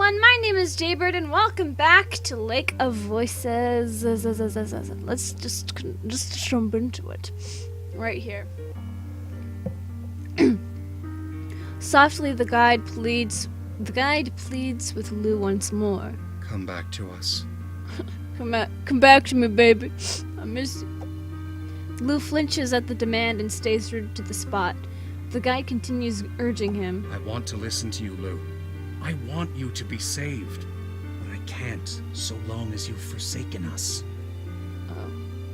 everyone, my name is Jaybird and welcome back to Lake of Voices. Let's just jump into it. Right here. Softly the guide pleads with Lou once more. Come back to us. Come back to me, baby. I miss you. Lou flinches at the demand and stays rooted to the spot. The guide continues urging him. I want to listen to you, Lou. I want you to be saved. But I can't so long as you've forsaken us.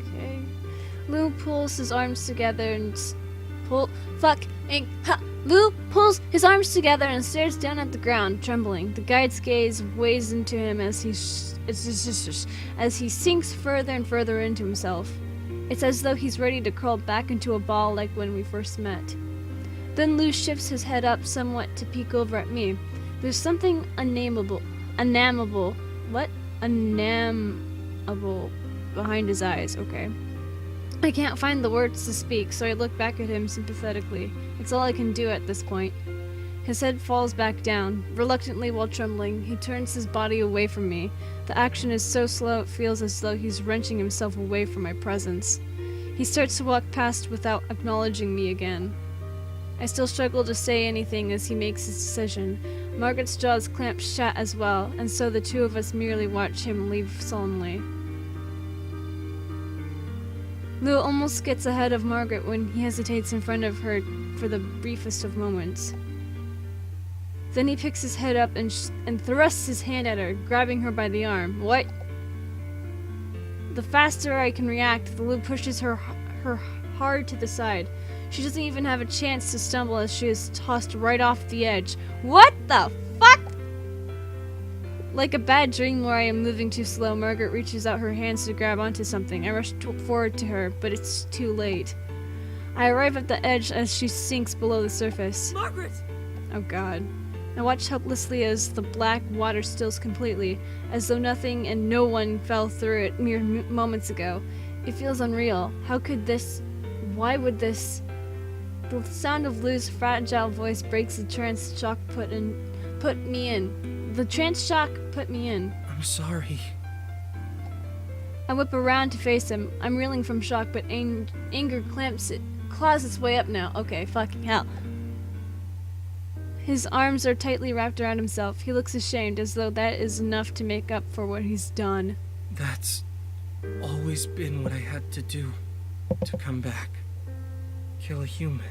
Okay. Lou pulls his arms together and Lou pulls his arms together and stares down at the ground, trembling. The guide's gaze weighs into him as he sinks further and further into himself. It's as though he's ready to curl back into a ball like when we first met. Then Lou shifts his head up somewhat to peek over at me. There's something unamable behind his eyes, okay. I can't find the words to speak, so I look back at him sympathetically. It's all I can do at this point. His head falls back down. Reluctantly while trembling, he turns his body away from me. The action is so slow it feels as though he's wrenching himself away from my presence. He starts to walk past without acknowledging me again. I still struggle to say anything as he makes his decision. Margaret's jaws clamp shut as well, and so the two of us merely watch him leave solemnly. Lou almost gets ahead of Margaret when he hesitates in front of her for the briefest of moments. Then he picks his head up and thrusts his hand at her, grabbing her by the arm. What? The faster I can react, the Lou pushes her hard to the side. She doesn't even have a chance to stumble as she is tossed right off the edge. What the fuck? Like a bad dream where I am moving too slow, Margaret reaches out her hands to grab onto something. I rush forward to her, but it's too late. I arrive at the edge as she sinks below the surface. Margaret! Oh god. I watch helplessly as the black water stills completely, as though nothing and no one fell through it mere moments ago. It feels unreal. How could this... Why would this... The sound of Lou's fragile voice breaks the trance shock put me in. The trance shock put me in. I'm sorry. I whip around to face him. I'm reeling from shock, but anger claws its way up now. Okay, fucking hell. His arms are tightly wrapped around himself. He looks ashamed, as though that is enough to make up for what he's done. That's always been what I had to do to come back. Kill a human.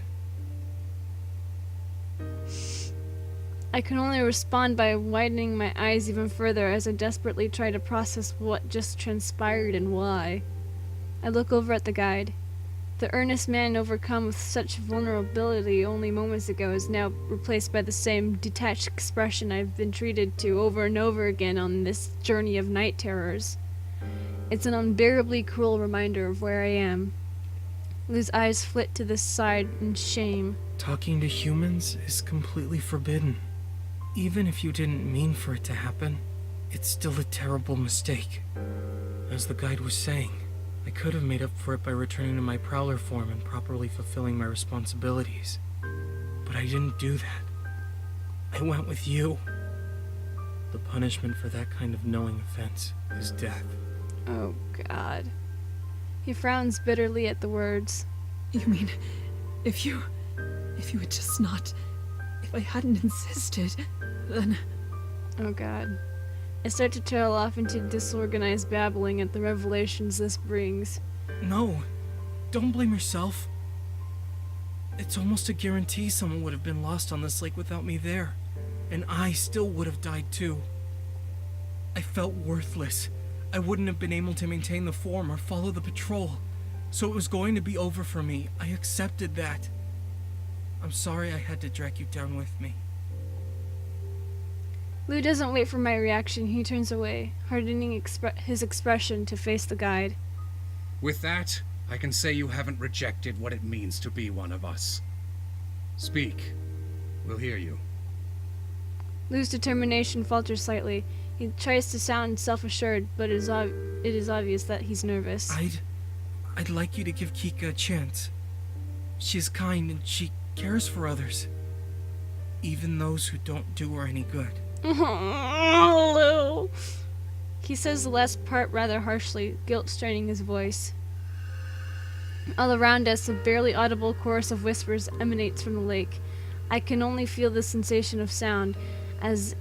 I can only respond by widening my eyes even further as I desperately try to process what just transpired and why. I look over at the guide. The earnest man overcome with such vulnerability only moments ago is now replaced by the same detached expression I've been treated to over and over again on this journey of night terrors. It's an unbearably cruel reminder of where I am. Lou's eyes flit to the side in shame. Talking to humans is completely forbidden. Even if you didn't mean for it to happen, it's still a terrible mistake. As the guide was saying, I could have made up for it by returning to my prowler form and properly fulfilling my responsibilities. But I didn't do that. I went with you. The punishment for that kind of knowing offense is death. Oh, God. He frowns bitterly at the words. You mean, if you had just not... If I hadn't insisted, then... Oh god. I start to trail off into disorganized babbling at the revelations this brings. No, don't blame yourself. It's almost a guarantee someone would have been lost on this lake without me there. And I still would have died too. I felt worthless. I wouldn't have been able to maintain the form or follow the patrol. So it was going to be over for me. I accepted that. I'm sorry I had to drag you down with me. Lou doesn't wait for my reaction. He turns away, hardening his expression to face the guide. With that, I can say you haven't rejected what it means to be one of us. Speak. We'll hear you. Lou's determination falters slightly. He tries to sound self-assured, but it is obvious that he's nervous. I'd like you to give Kika a chance. She's kind and she cares for others. Even those who don't do her any good. Lou. He says the last part rather harshly, guilt straining his voice. All around us, a barely audible chorus of whispers emanates from the lake. I can only feel the sensation of sound, as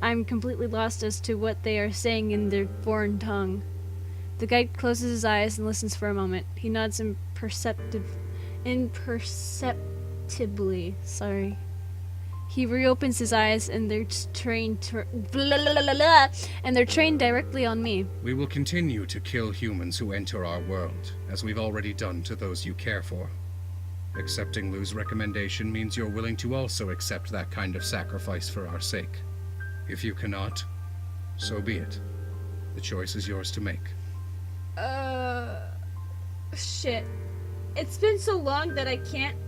I'm completely lost as to what they are saying in their foreign tongue. The guide closes his eyes and listens for a moment. He nods imperceptibly. Sorry. He reopens his eyes, and they're trained directly on me. We will continue to kill humans who enter our world, as we've already done to those you care for. Accepting Lou's recommendation means you're willing to also accept that kind of sacrifice for our sake. If you cannot, so be it. The choice is yours to make. Shit. It's been so long that I can't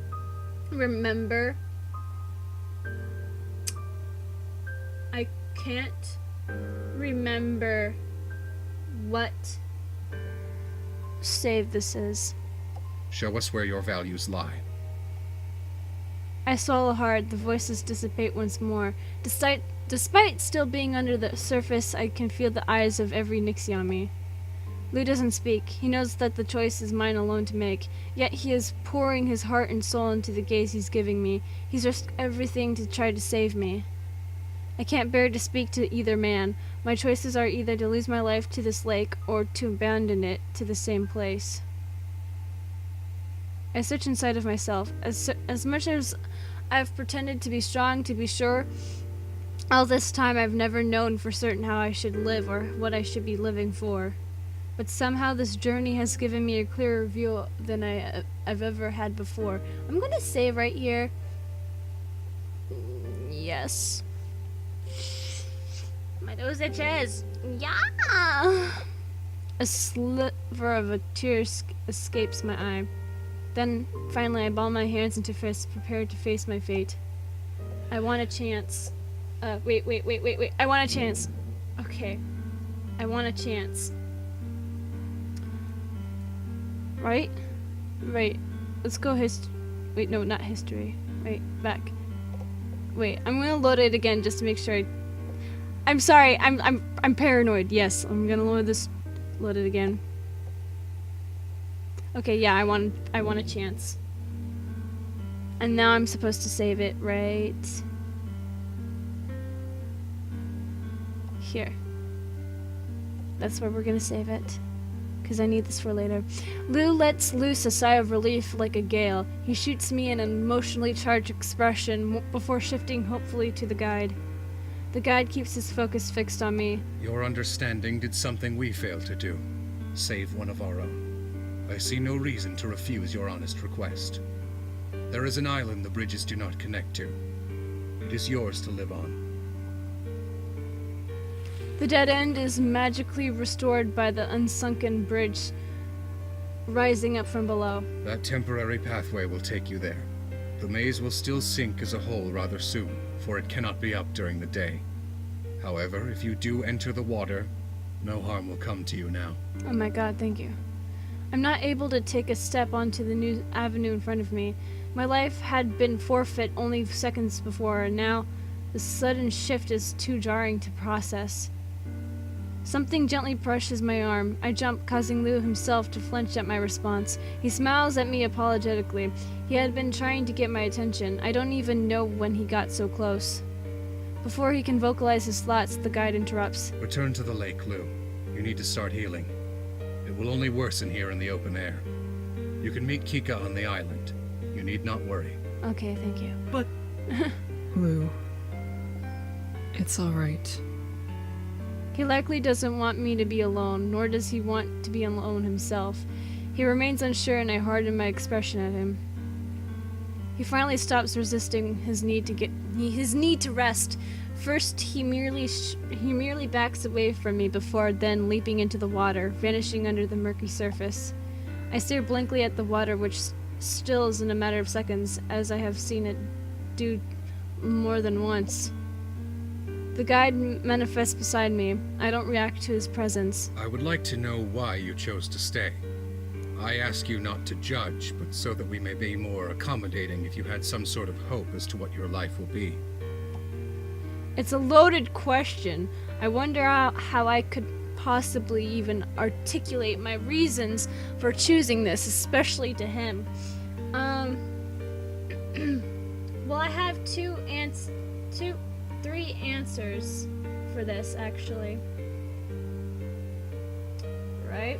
remember. I can't remember what save this is. Show us where your values lie. I swallow hard, the voices dissipate once more. Despite still being under the surface, I can feel the eyes of every Nixie on me. Lou doesn't speak. He knows that the choice is mine alone to make, yet he is pouring his heart and soul into the gaze he's giving me. He's risked everything to try to save me. I can't bear to speak to either man. My choices are either to lose my life to this lake or to abandon it to the same place. I search inside of myself. As much as I've pretended to be strong, to be sure, all this time I've never known for certain how I should live or what I should be living for. But somehow this journey has given me a clearer view than I've ever had before. I'm gonna save right here. Yes. My nose itches. Yeah. A sliver of a tear escapes my eye. Then, finally, I ball my hands into fists, prepared to face my fate. I want a chance. Wait. I want a chance. Okay. I want a chance. Right? Let's go wait, no, not history. Wait, back. Wait, I'm gonna load it again just to make sure I'm sorry, I'm paranoid. Yes, I'm gonna load it again. Okay, yeah, I want a chance. And now I'm supposed to save it, right? Here. That's where we're gonna save it. Because I need this for later. Lou lets loose a sigh of relief like a gale. He shoots me an emotionally charged expression before shifting hopefully to the guide. The guide keeps his focus fixed on me. Your understanding did something we failed to do. Save one of our own. I see no reason to refuse your honest request. There is an island the bridges do not connect to. It is yours to live on. The dead end is magically restored by the unsunken bridge rising up from below. That temporary pathway will take you there. The maze will still sink as a whole rather soon, for it cannot be up during the day. However, if you do enter the water, no harm will come to you now. Oh my god, thank you. I'm not able to take a step onto the new avenue in front of me. My life had been forfeit only seconds before, and now the sudden shift is too jarring to process. Something gently brushes my arm. I jump, causing Lou himself to flinch at my response. He smiles at me apologetically. He had been trying to get my attention. I don't even know when he got so close. Before he can vocalize his thoughts, the guide interrupts. Return to the lake, Lou. You need to start healing. It will only worsen here in the open air. You can meet Kika on the island. You need not worry. Okay, thank you. But... Lou. It's alright. He likely doesn't want me to be alone, nor does he want to be alone himself. He remains unsure, and I harden my expression at him. He finally stops resisting his need to rest. First, he merely backs away from me before then leaping into the water, vanishing under the murky surface. I stare blankly at the water, which stills in a matter of seconds, as I have seen it do more than once. The guide manifests beside me. I don't react to his presence. I would like to know why you chose to stay. I ask you not to judge, but so that we may be more accommodating if you had some sort of hope as to what your life will be. It's a loaded question. I wonder how I could possibly even articulate my reasons for choosing this, especially to him. Well, I have three answers for this, actually. Right?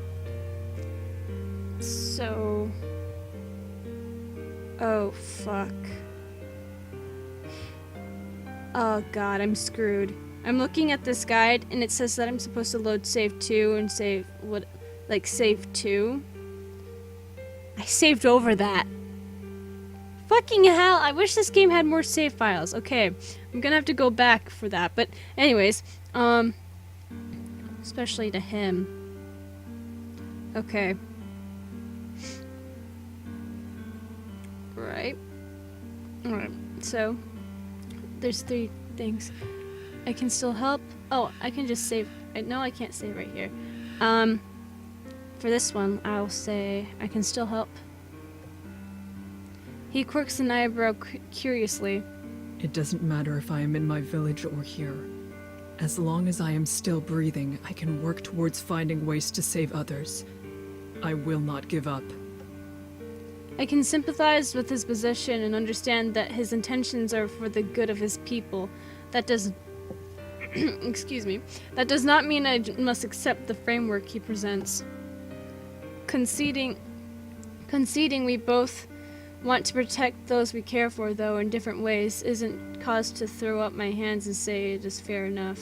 So... Oh, fuck. Oh god, I'm screwed. I'm looking at this guide, and it says that I'm supposed to load save 2 and save... save 2? I saved over that. Fucking hell, I wish this game had more save files. Okay, I'm gonna have to go back for that. But anyways, especially to him. Okay. Right. Alright, so there's 3 things. I can still help. Oh, I can just save. No, I can't save right here. For this one, I'll say I can still help. He quirks an eyebrow curiously. It doesn't matter if I am in my village or here. As long as I am still breathing, I can work towards finding ways to save others. I will not give up. I can sympathize with his position and understand that his intentions are for the good of his people. That does... excuse me. That does not mean I must accept the framework he presents. Conceding we both want to protect those we care for, though, in different ways, isn't cause to throw up my hands and say it is fair enough.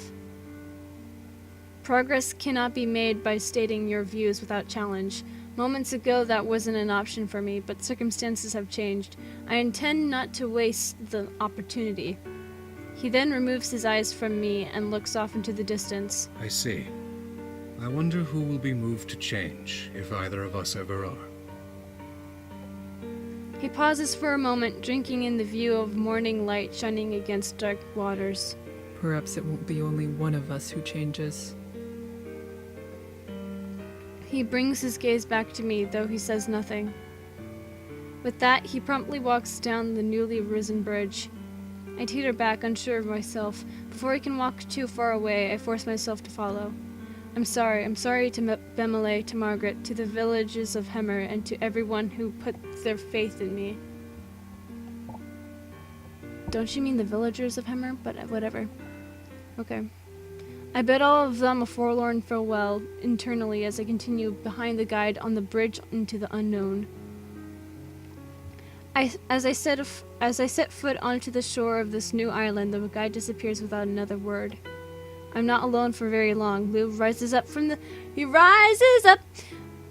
Progress cannot be made by stating your views without challenge. Moments ago that wasn't an option for me, but circumstances have changed. I intend not to waste the opportunity. He then removes his eyes from me and looks off into the distance. I see. I wonder who will be moved to change, if either of us ever are. He pauses for a moment, drinking in the view of morning light shining against dark waters. Perhaps it won't be only one of us who changes. He brings his gaze back to me, though he says nothing. With that, he promptly walks down the newly risen bridge. I teeter back, unsure of myself. Before he can walk too far away, I force myself to follow. I'm sorry to Bemele, to Margaret, to the villages of Hemmer, and to everyone who put their faith in me. Don't you mean the villagers of Hemmer? But whatever. Okay. I bid all of them a forlorn farewell internally as I continue behind the guide on the bridge into the unknown. As I set foot onto the shore of this new island, the guide disappears without another word. I'm not alone for very long. He rises up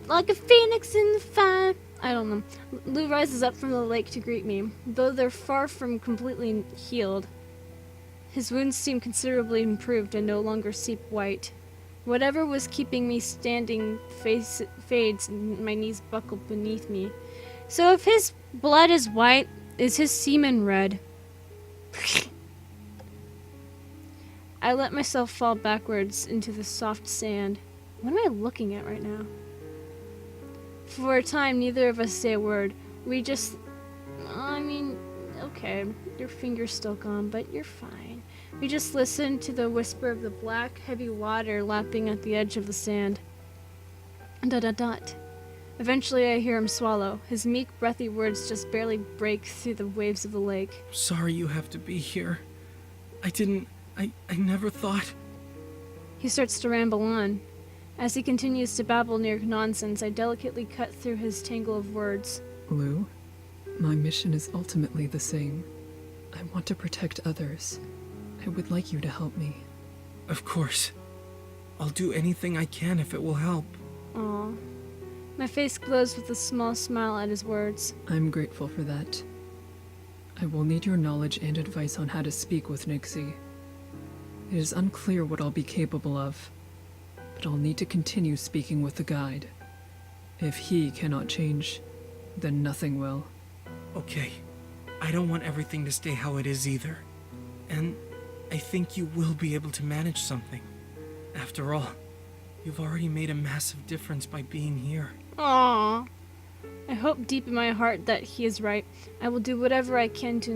like a phoenix in the fire. I don't know. Lou rises up from the lake to greet me, though they're far from completely healed. His wounds seem considerably improved and no longer seep white. Whatever was keeping me standing fades and my knees buckle beneath me. So if his blood is white, is his semen red? I let myself fall backwards into the soft sand. What am I looking at right now? For a time, neither of us say a word. We just... okay, your finger's still gone, but you're fine. We just listen to the whisper of the black, heavy water lapping at the edge of the sand. Dot. Eventually I hear him swallow. His meek, breathy words just barely break through the waves of the lake. Sorry you have to be here. I never thought... He starts to ramble on. As he continues to babble near nonsense, I delicately cut through his tangle of words. Lou, my mission is ultimately the same. I want to protect others. I would like you to help me. Of course. I'll do anything I can if it will help. Aw. My face glows with a small smile at his words. I'm grateful for that. I will need your knowledge and advice on how to speak with Nixie. It is unclear what I'll be capable of, but I'll need to continue speaking with the guide. If he cannot change, then nothing will. Okay. I don't want everything to stay how it is either. And I think you will be able to manage something. After all, you've already made a massive difference by being here. Aww. I hope deep in my heart that he is right. I will do whatever I can to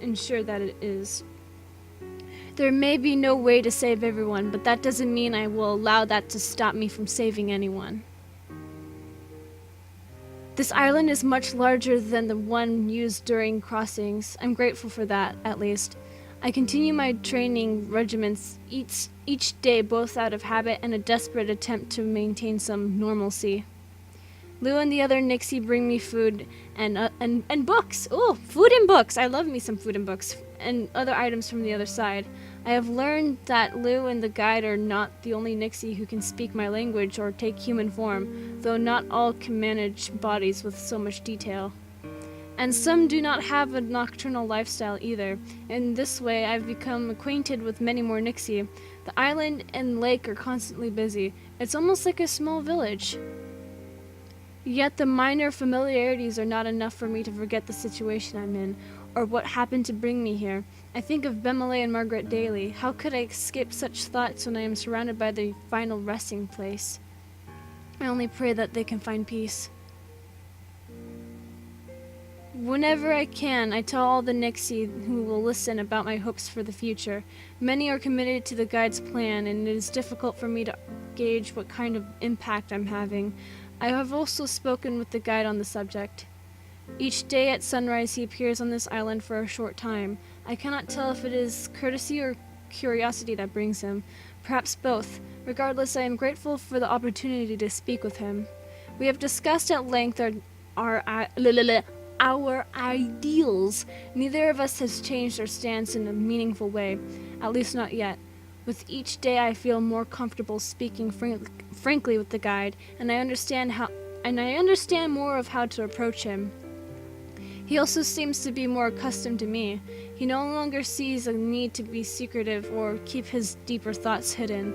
ensure that it is. There may be no way to save everyone, but that doesn't mean I will allow that to stop me from saving anyone. This island is much larger than the one used during crossings. I'm grateful for that, at least. I continue my training regimens each day, both out of habit and a desperate attempt to maintain some normalcy. Lou and the other Nixie bring me food and books. Oh, food and books. I love me some food and books and other items from the other side. I have learned that Lou and the guide are not the only Nixie who can speak my language or take human form, though not all can manage bodies with so much detail. And some do not have a nocturnal lifestyle either. In this way, I've become acquainted with many more Nixie. The island and lake are constantly busy. It's almost like a small village. Yet the minor familiarities are not enough for me to forget the situation I'm in, or what happened to bring me here. I think of Bemele and Margaret daily. How could I escape such thoughts when I am surrounded by the final resting place? I only pray that they can find peace. Whenever I can, I tell all the Nixie who will listen about my hopes for the future. Many are committed to the guide's plan, and it is difficult for me to gauge what kind of impact I'm having. I have also spoken with the guide on the subject. Each day at sunrise he appears on this island for a short time. I cannot tell if it is courtesy or curiosity that brings him. Perhaps both. Regardless, I am grateful for the opportunity to speak with him. We have discussed at length our ideals. Neither of us has changed our stance in a meaningful way, at least not yet. With each day I feel more comfortable speaking frankly with the guide, and I understand more of how to approach him. He also seems to be more accustomed to me. He no longer sees a need to be secretive or keep his deeper thoughts hidden.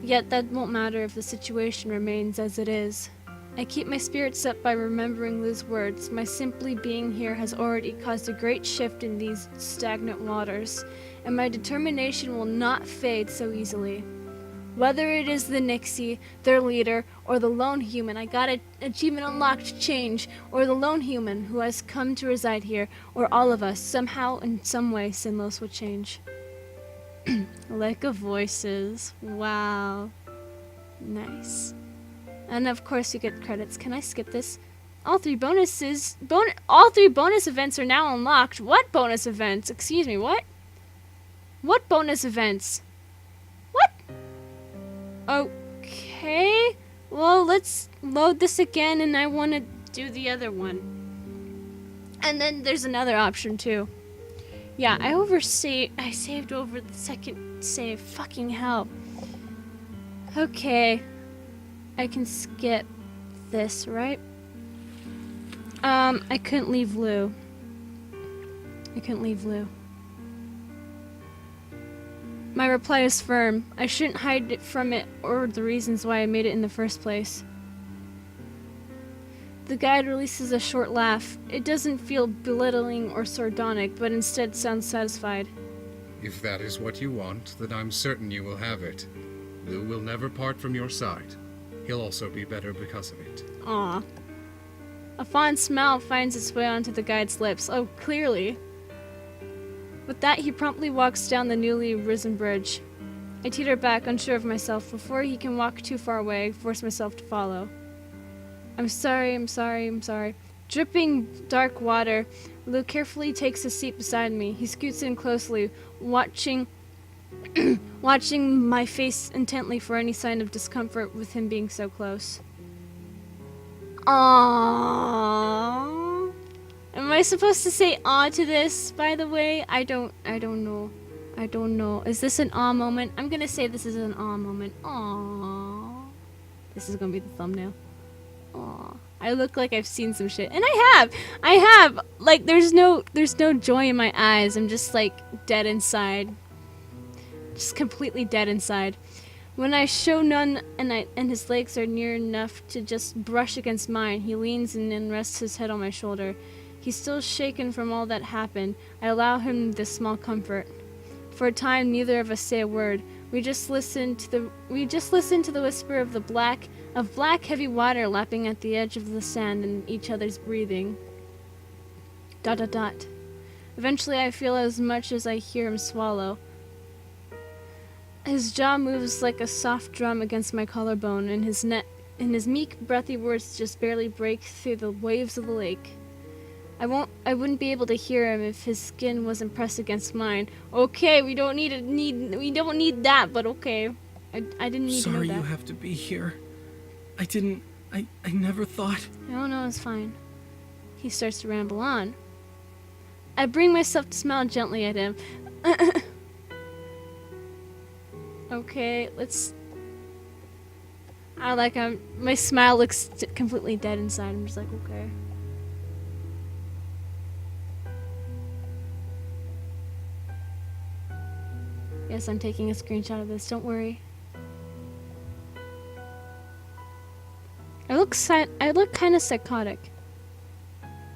Yet that won't matter if the situation remains as it is. I keep my spirits up by remembering Lou's words. My simply being here has already caused a great shift in these stagnant waters, and my determination will not fade so easily. Whether it is the Nixie, their leader, or the lone human I got an achievement unlocked to change, or the lone human who has come to reside here, or all of us, somehow in some way Sinlos will change. Lake of Voices. Wow. Nice. And of course you get credits. Can I skip this? All three bonus events are now unlocked. What bonus events? Excuse me, what? What bonus events? What? Okay. Well, let's load this again, and I want to do the other one. And then there's another option too. Yeah, I saved over the second save. Fucking hell. Okay. I can skip this, right? I couldn't leave Lou. My reply is firm. I shouldn't hide it from it or the reasons why I made it in the first place. The guide releases a short laugh. It doesn't feel belittling or sardonic, but instead sounds satisfied. If that is what you want, then I'm certain you will have it. Lou will never part from your side. He'll also be better because of it. Aw. A fond smile finds its way onto the guide's lips. Oh, clearly. With that, he promptly walks down the newly risen bridge. I teeter back, unsure of myself. Before he can walk too far away, I force myself to follow. I'm sorry. Dripping dark water, Lou carefully takes a seat beside me. He scoots in closely, watching my face intently for any sign of discomfort with him being so close. Aww. Am I supposed to say "aw" to this, by the way? I don't know. Is this an aw moment? I'm gonna say this is an aw moment. Aww. This is gonna be the thumbnail. Aww. I look like I've seen some shit. And I have! Like, there's no joy in my eyes. I'm just, like, dead inside. Just completely dead inside. When I show none and his legs are near enough to just brush against mine, he leans in and rests his head on my shoulder. He's still shaken from all that happened. I allow him this small comfort. For a time, neither of us say a word. We just listen to the whisper of black heavy water lapping at the edge of the sand and each other's breathing. ... Eventually I feel as much as I hear him swallow. His jaw moves like a soft drum against my collarbone, and his meek, breathy words just barely break through the waves of the lake. I wouldn't be able to hear him if his skin wasn't pressed against mine. Okay, we don't need that, but okay. I didn't need to know Sorry that. you have to be here. I never thought. No, it's fine. He starts to ramble on. I bring myself to smile gently at him. Okay, let's... my smile looks completely dead inside. I'm just like, okay. Yes, I'm taking a screenshot of this, don't worry. I look kind of psychotic.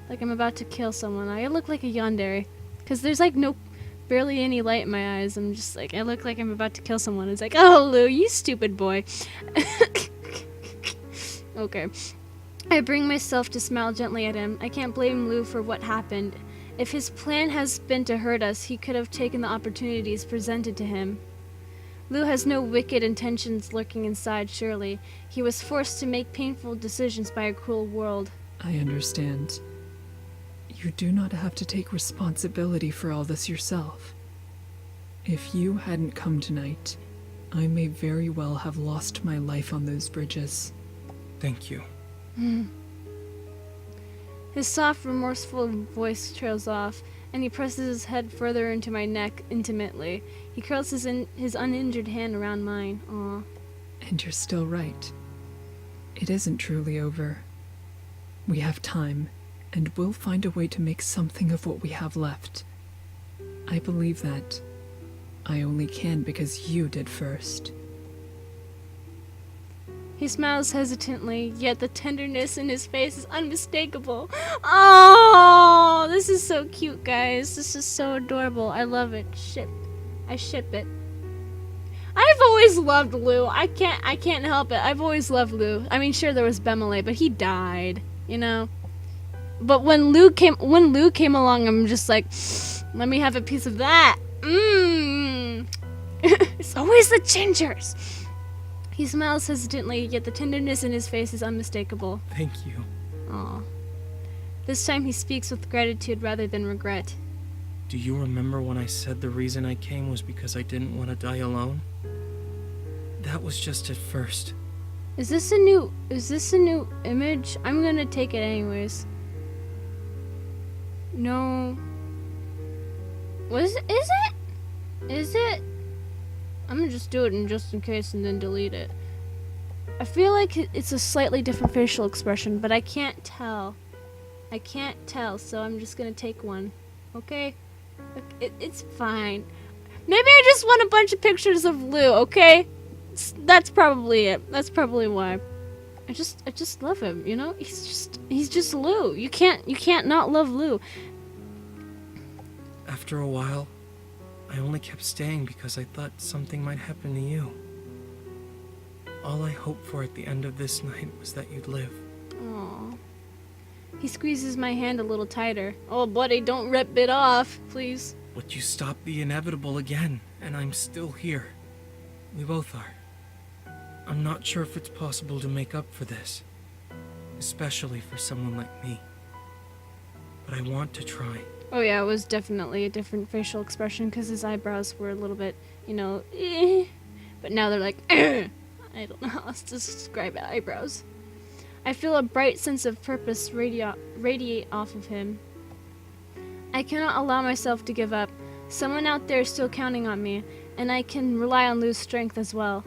Like I'm about to kill someone. I look like a yandere. Because there's like barely any light in my eyes. I'm just like, I look like I'm about to kill someone. It's like, oh, Lou, you stupid boy. Okay. I bring myself to smile gently at him. I can't blame Lou for what happened. If his plan has been to hurt us, he could have taken the opportunities presented to him. Lou has no wicked intentions lurking inside, surely. He was forced to make painful decisions by a cruel world. I understand. You do not have to take responsibility for all this yourself. If you hadn't come tonight, I may very well have lost my life on those bridges. Thank you. His soft, remorseful voice trails off, and he presses his head further into my neck intimately. He curls his uninjured hand around mine. Aw. And you're still right. It isn't truly over. We have time, and we'll find a way to make something of what we have left. I believe that. I only can because you did first. He smiles hesitantly, yet the tenderness in his face is unmistakable. Oh, this is so cute, guys. This is so adorable. I love it. I ship it. I've always loved Lou. I can't help it. I've always loved Lou. I mean, sure there was Bemele, but he died, you know. But when Lou came along, I'm just like, let me have a piece of that. It's always the gingers. He smiles hesitantly, yet the tenderness in his face is unmistakable. Thank you. Aw. This time he speaks with gratitude rather than regret. Do you remember when I said the reason I came was because I didn't want to die alone? That was just at first. Is this a new image? I'm gonna take it anyways. No. Is it? I'm gonna just do it just in case and then delete it. I feel like it's a slightly different facial expression, but I can't tell. So I'm just gonna take one. Okay? It's fine. Maybe I just want a bunch of pictures of Lou, okay? That's probably it. That's probably why. I just love him, you know? He's just Lou. You can't not love Lou. After a while, I only kept staying because I thought something might happen to you. All I hoped for at the end of this night was that you'd live. Aww. He squeezes my hand a little tighter. Oh, buddy, don't rip it off, please. But you stopped the inevitable again, and I'm still here. We both are. I'm not sure if it's possible to make up for this, especially for someone like me. But I want to try. Oh yeah, it was definitely a different facial expression because his eyebrows were a little bit, you know, but now they're like, I don't know how else to describe eyebrows. I feel a bright sense of purpose radiate off of him. I cannot allow myself to give up. Someone out there is still counting on me, and I can rely on Lou's strength as well.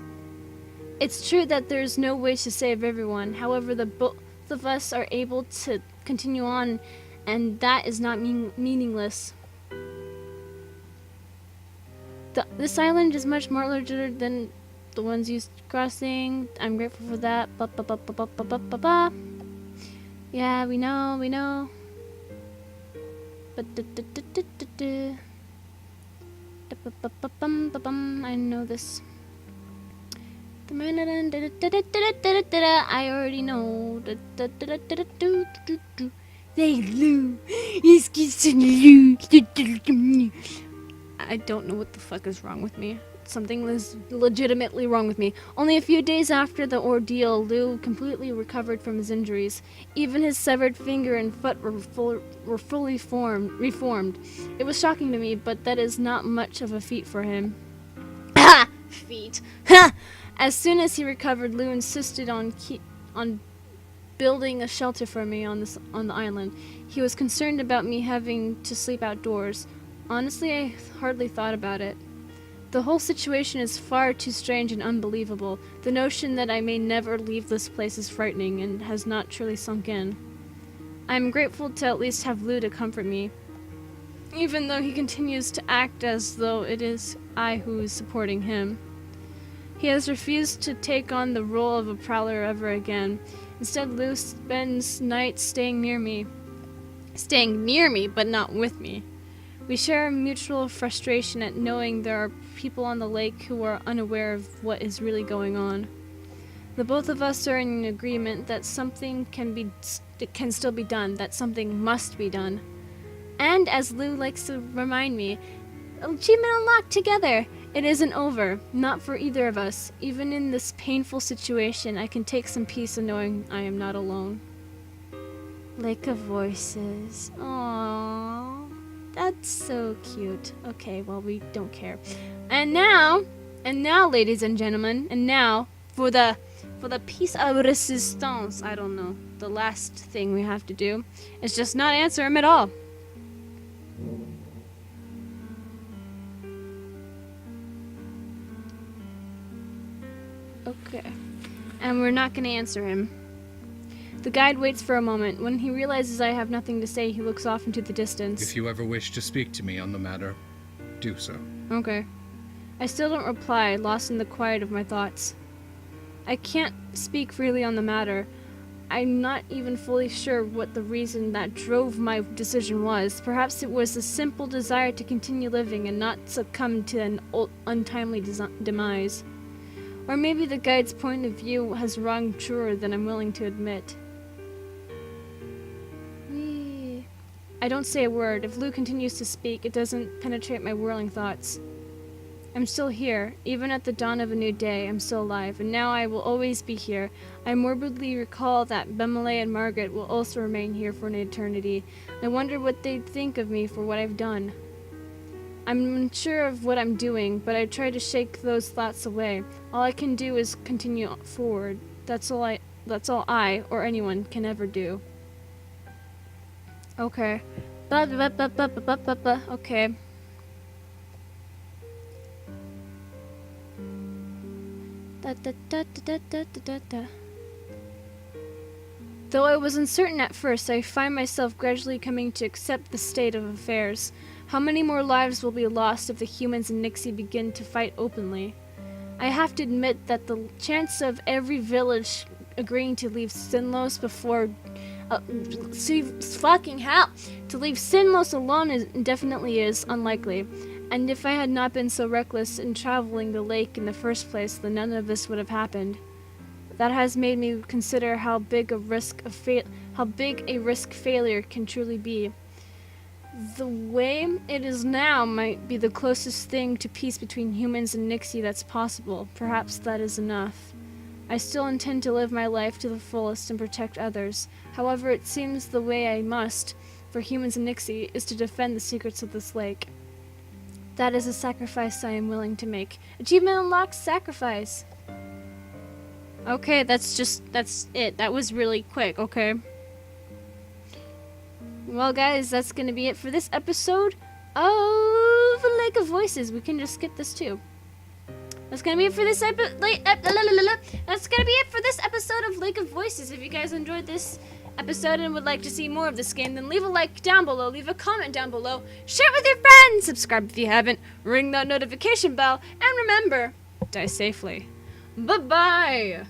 It's true that there's no way to save everyone. However, the both of us are able to continue on, and that is not meaningless. This island is much more larger than the ones used crossing. I'm grateful for that. Yeah, we know. But I know this. I already know. They Lou. I don't know what the fuck is wrong with me. something is legitimately wrong with me. Only a few days after the ordeal, Lou completely recovered from his injuries. Even his severed finger and foot were fully reformed. It was shocking to me, but that is not much of a feat for him. Ha! Feet. Ha! As soon as he recovered, Lou insisted on building a shelter for me on the island. He was concerned about me having to sleep outdoors. Honestly, I hardly thought about it. The whole situation is far too strange and unbelievable. The notion that I may never leave this place is frightening and has not truly sunk in. I am grateful to at least have Lou to comfort me, even though he continues to act as though it is I who is supporting him. He has refused to take on the role of a prowler ever again. Instead, Lou spends nights staying near me, but not with me. We share a mutual frustration at knowing there are people on the lake who are unaware of what is really going on. The both of us are in agreement that something can still be done, that something must be done. And as Lou likes to remind me, achievement unlocked together. It isn't over, not for either of us. Even in this painful situation, I can take some peace in knowing I am not alone. Lake of Voices. Aww. That's so cute. Okay, well, we don't care. And now, ladies and gentlemen, and now for the piece of resistance. I don't know. The last thing we have to do is just not answer him at all. Okay. And we're not going to answer him. The guide waits for a moment. When he realizes I have nothing to say, he looks off into the distance. If you ever wish to speak to me on the matter, do so. Okay. I still don't reply, lost in the quiet of my thoughts. I can't speak freely on the matter. I'm not even fully sure what the reason that drove my decision was. Perhaps it was a simple desire to continue living and not succumb to an untimely demise. Or maybe the guide's point of view has rung truer than I'm willing to admit. I don't say a word. If Lou continues to speak, it doesn't penetrate my whirling thoughts. I'm still here. Even at the dawn of a new day, I'm still alive, and now I will always be here. I morbidly recall that Bemele and Margaret will also remain here for an eternity. I wonder what they'd think of me for what I've done. I'm unsure of what I'm doing, but I try to shake those thoughts away. All I can do is continue forward. That's all I or anyone can ever do. Okay. Okay. Though I was uncertain at first, I find myself gradually coming to accept the state of affairs. How many more lives will be lost if the humans in Nixie begin to fight openly? I have to admit that the chance of every village agreeing to leave Sinlos before fucking hell! To leave Sinlos alone definitely is unlikely. And if I had not been so reckless in traveling the lake in the first place, then none of this would have happened. That has made me consider how big a risk failure can truly be. The way it is now might be the closest thing to peace between humans and Nixie that's possible. Perhaps that is enough. I still intend to live my life to the fullest and protect others. However, it seems the way I must, for humans and Nixie, is to defend the secrets of this lake. That is a sacrifice I am willing to make. Achievement unlocked, sacrifice. Okay, that's it. That was really quick, okay? Well, guys, that's gonna be it for this episode of Lake of Voices. We can just skip this too. That's gonna be it for this episode. That's gonna be it for this episode of Lake of Voices. If you guys enjoyed this episode and would like to see more of this game, then leave a like down below, leave a comment down below, share it with your friends, subscribe if you haven't, ring that notification bell, and remember, die safely. Bye-bye!